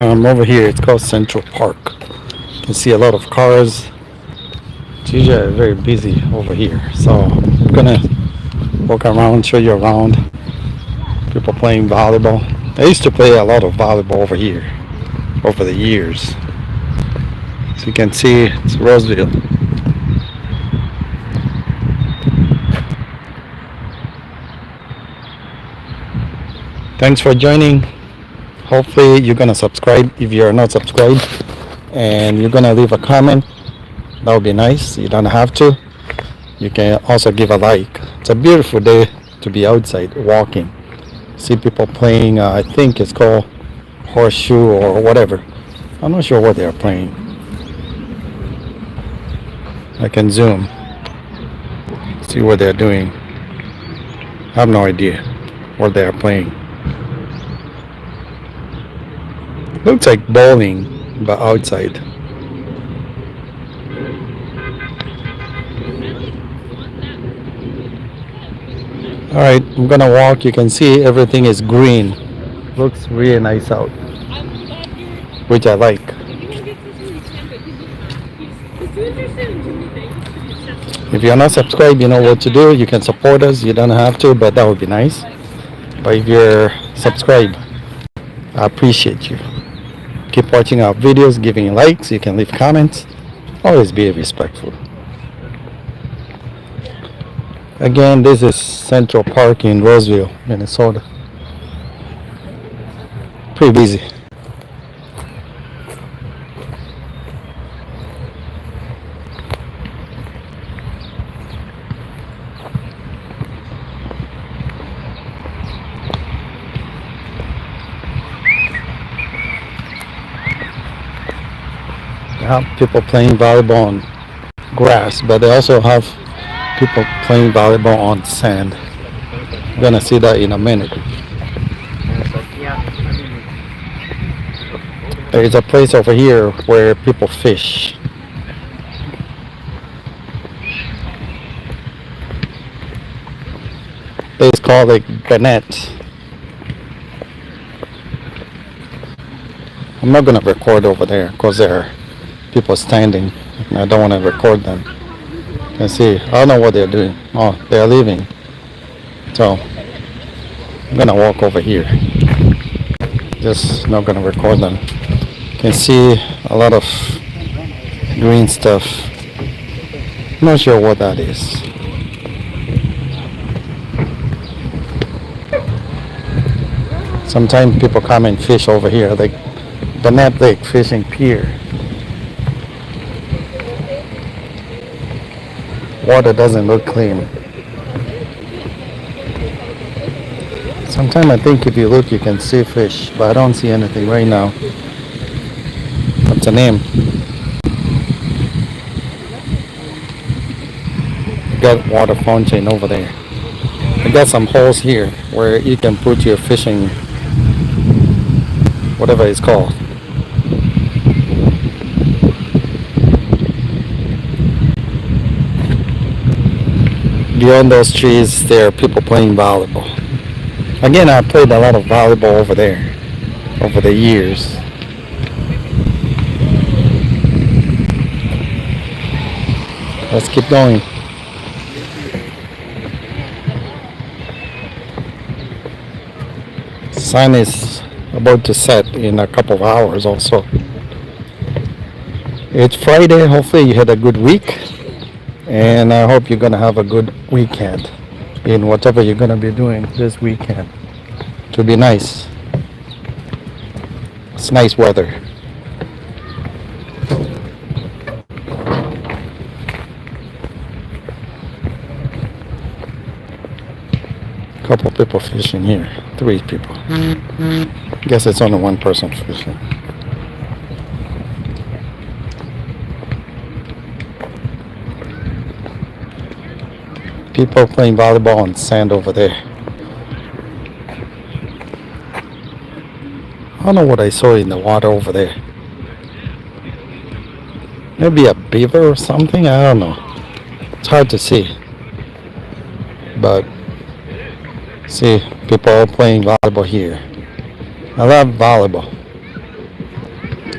Over here, it's called Central Park. You can see a lot of cars. It's usually very busy over here. So I'm gonna walk around, show you around. People playing volleyball. I used to play a lot of volleyball over here over the years. So you can see it's Roseville. Thanks for joining. Hopefully you're gonna subscribe if you're not subscribed, and you're gonna leave a comment. That would be nice. You don't have to. You can also give a like. It's a beautiful day to be outside walking. See people playing. I think it's called horseshoe or whatever. I'm not sure what they're playing. I can zoom, see what they're doing. I have no idea what they're playing. Looks like bowling, but outside. Alright, I'm gonna walk. You can see everything is green. Looks really nice out, which I like. If you're not subscribed, you know what to do. You can support us. You don't have to, but that would be nice. But if you're subscribed, I appreciate you. Keep watching our videos, giving likes. You can leave comments. Always be respectful. Again, this is Central Park in Roseville, Minnesota. Pretty busy. They have people playing volleyball on grass, but they also have people playing volleyball on sand. You're gonna see that in a minute. There is a place over here where people fish. It's called like Bennett. I'm not gonna record over there because there are people standing and I don't want to record them. You can see, I don't know what they're doing. Oh, they're leaving. So I'm gonna walk over here. Just not gonna record them. You can see a lot of green stuff. I'm not sure what that is. Sometimes people come and fish over here, like Bennett Lake Fishing Pier. Water doesn't look clean. Sometimes I think if you look you can see fish, but I don't see anything right now. What's the name? You got water fountain over there. I got some holes here where you can put your fishing, whatever it's called. Beyond those trees, there are people playing volleyball. Again, I played a lot of volleyball over there over the years. Let's keep going. Sun is about to set in a couple of hours also. It's Friday. Hopefully you had a good week. And I hope you're going to have a good weekend in whatever you're going to be doing this weekend. It will be nice. It's nice weather. A couple people fishing here. 3 people. Guess it's only one person fishing. People playing volleyball on sand over there. I don't know what I saw in the water over there. Maybe a beaver or something? I don't know. It's hard to see. But see, people playing volleyball here. I love volleyball.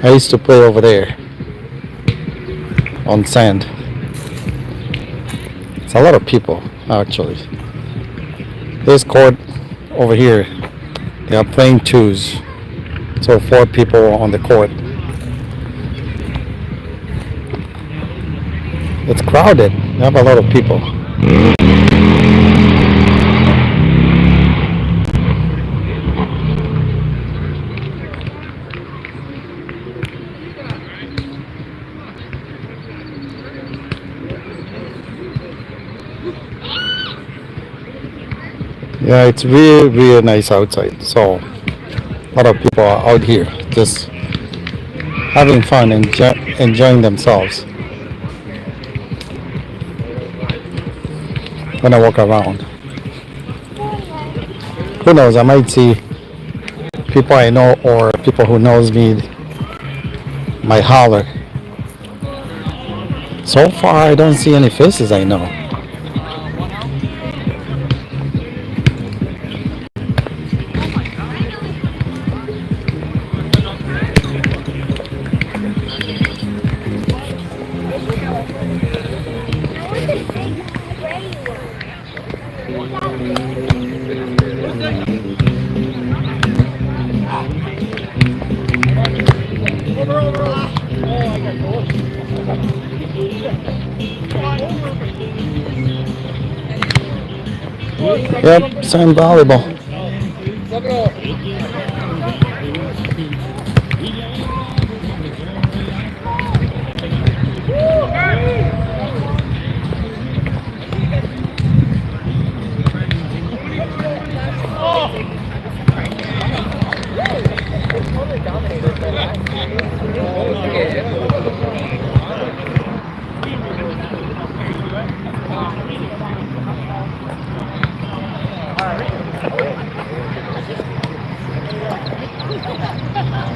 I used to play over there on sand. It's a lot of people actually. This court over here, they are playing twos. So 4 people on the court. It's crowded. You have a lot of people. Yeah, it's really, really nice outside. So a lot of people are out here just having fun and enjoying themselves. When I walk around, who knows? I might see people I know or people who knows me might holler. So far, I don't see any faces I know. Yep, same volleyball.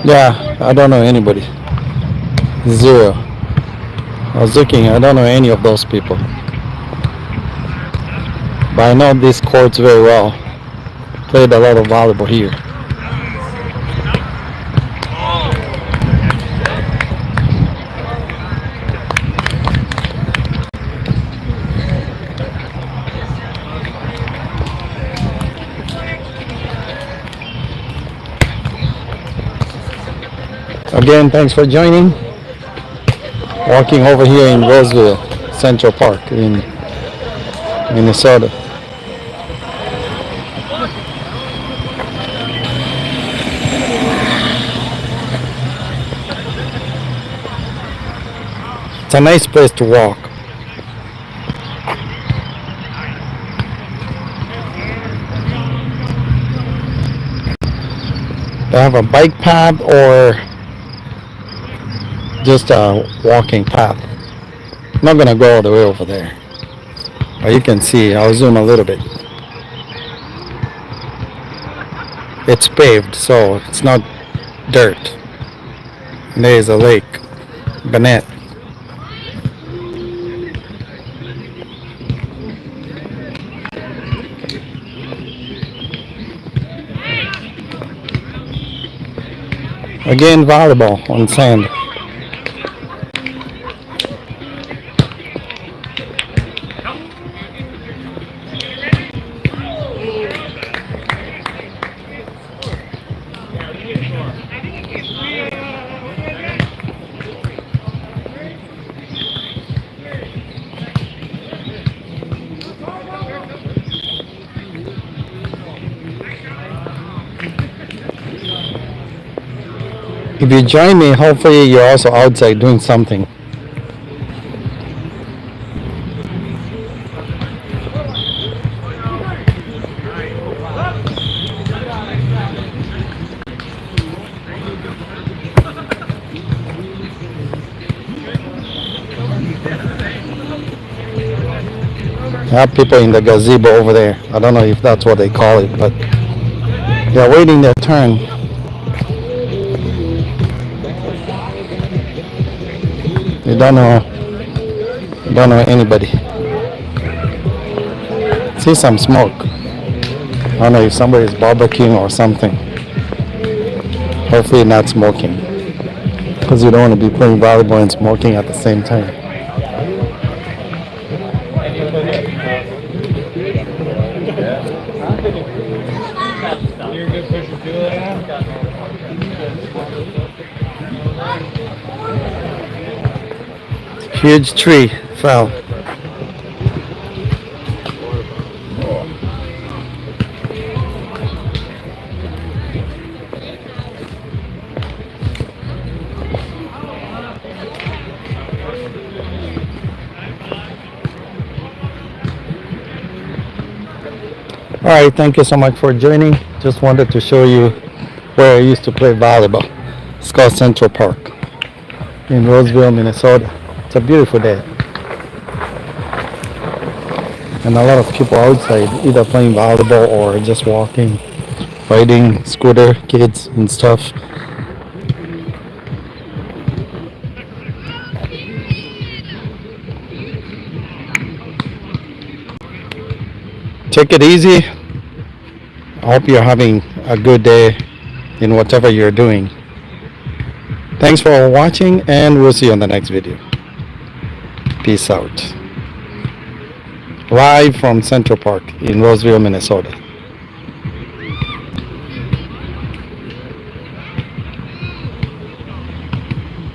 Yeah, I don't know anybody. Zero. I was looking, I don't know any of those people. But I know these courts very well. Played a lot of volleyball here. Again, thanks for joining. Walking over here in Roseville, Central Park in Minnesota. It's a nice place to walk. They have a bike path or just a walking path. I'm not gonna go all the way over there. But you can see, I'll zoom a little bit. It's paved, so it's not dirt. And there is a lake, Bennett. Again, volleyball on sand. If you join me, hopefully you're also outside doing something. I have people in the gazebo over there. I don't know if that's what they call it, but they're waiting their turn. You don't know anybody. See some smoke. I don't know if somebody's barbecuing or something. Hopefully not smoking. because you don't want to be playing volleyball and smoking at the same time. You're a good pusher too, like Huge tree fell. All right, thank you so much for joining. Just wanted to show you where I used to play volleyball. It's called Central Park in Roseville, Minnesota. It's a beautiful day. And a lot of people outside either playing volleyball or just walking, riding scooter, kids and stuff. Take it easy. I hope you're having a good day in whatever you're doing. Thanks for watching, and we'll see you on the next video. Peace out. Live from Central Park in Roseville, Minnesota.